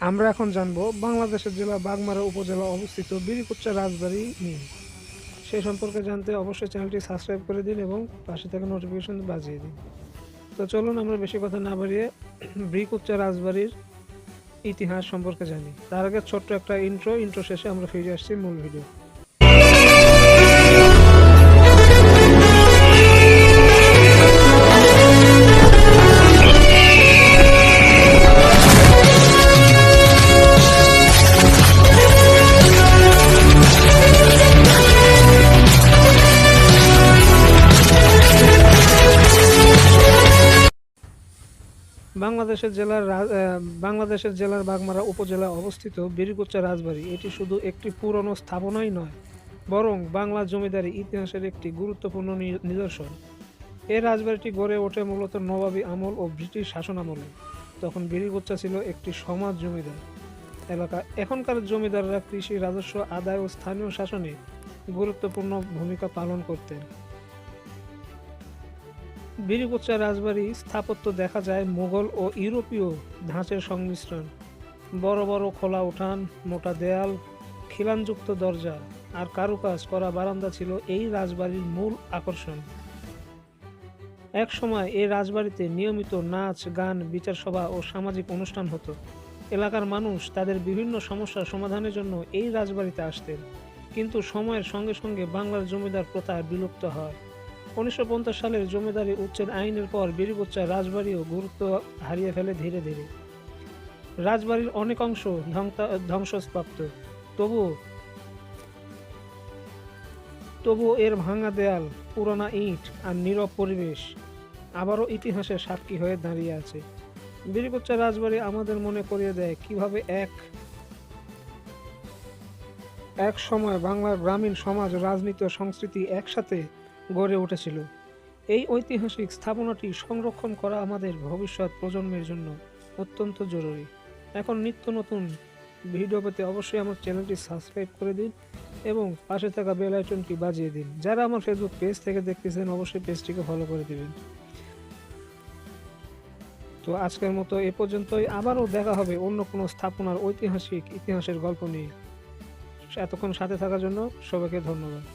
আমরা এখন জানবো বাংলাদেশের জেলা বাগমারা উপজেলা অবস্থিত বিরিকুচ্চা রাজবাড়ি নিয়ে। সেই সম্পর্কে জানতে অবশ্যই চ্যানেলটি সাবস্ক্রাইব করে দিন এবং পাশে থাকা নোটিফিকেশন বাজিয়ে দিন। তো চলুন আমরা বেশি কথা না বাড়িয়ে বিরিকুচ্চা রাজবাড়ির ইতিহাস সম্পর্কে জানি। তার আগে ছোট্ট একটা ইন্ট্রো শেষে আমরা ফিরে আসছি মূল ভিডিও। বাংলাদেশের জেলার বাগমারা উপজেলা অবস্থিত বিরিকুচ্চা রাজবাড়ি এটি শুধু একটি পুরনো স্থাপনাই নয়, বরং বাংলা জমিদারি ইতিহাসের একটি গুরুত্বপূর্ণ নিদর্শন। এই রাজবাড়িটি গড়ে ওঠে মূলত নবাবী আমল ও ব্রিটিশ শাসন আমলে। তখন বিরিকুচ্চা ছিল একটি সমাজ জমিদার এলাকা। এখনকার জমিদাররা কৃষি, রাজস্ব আদায় ও স্থানীয় শাসনে গুরুত্বপূর্ণ ভূমিকা পালন করতেন। বিরিকুচ্চা রাজবাড়ি স্থাপত্য দেখা যায় মোগল ও ইউরোপীয় ধাঁচের সংমিশ্রণ। বড় বড় খোলা উঠান, মোটা দেয়াল, খিলানযুক্ত দরজা আর কারুকাজ করা বারান্দা ছিল এই রাজবাড়ির মূল আকর্ষণ। এক সময় এই রাজবাড়িতে নিয়মিত নাচ, গান, বিচার সভা ও সামাজিক অনুষ্ঠান হতো। এলাকার মানুষ তাদের বিভিন্ন সমস্যার সমাধানের জন্য এই রাজবাড়িতে আসতেন। কিন্তু সময়ের সঙ্গে সঙ্গে বাংলার জমিদার প্রথা বিলুপ্ত হয়। 1950 সালের জমিদারি উচ্ছেদ আইনের পর বিরিকুচ্চা রাজবাড়িও গুরুত্ব হারিয়ে ফেলে ধীরে ধীরে। রাজবাড়ির অনেক অংশ ধ্বংসপ্রাপ্ত, তবুও এর ভাঙা দেয়াল, পুরানা ইট আর নীরব পরিবেশ আবারও ইতিহাসের সাক্ষী হয়ে দাঁড়িয়ে আছে। বিরিকুচ্চা রাজবাড়ি আমাদের মনে করিয়ে দেয় কিভাবে এক সময় বাংলার গ্রামীণ সমাজ, রাজনীতি ও সংস্কৃতি একসাথে গড়ে উঠেছিল। এই ঐতিহাসিক স্থাপনাটি সংরক্ষণ করা আমাদের ভবিষ্যৎ প্রজন্মের জন্য অত্যন্ত জরুরি। এখন নিত্য নতুন ভিডিও পেতে অবশ্যই আমার চ্যানেলটি সাবস্ক্রাইব করে দিন এবং পাশে থাকা বেল আইকনটি বাজিয়ে দিন। যারা আমার ফেসবুক পেজ থেকে দেখতেছেন অবশ্যই পেজটিকে ফলো করে দিবেন। তো আজকের মতো এ পর্যন্তই। আবারও দেখা হবে অন্য কোনো স্থাপনার ইতিহাসের গল্প নিয়ে। এতক্ষণ সাথে থাকার জন্য সবাইকে ধন্যবাদ।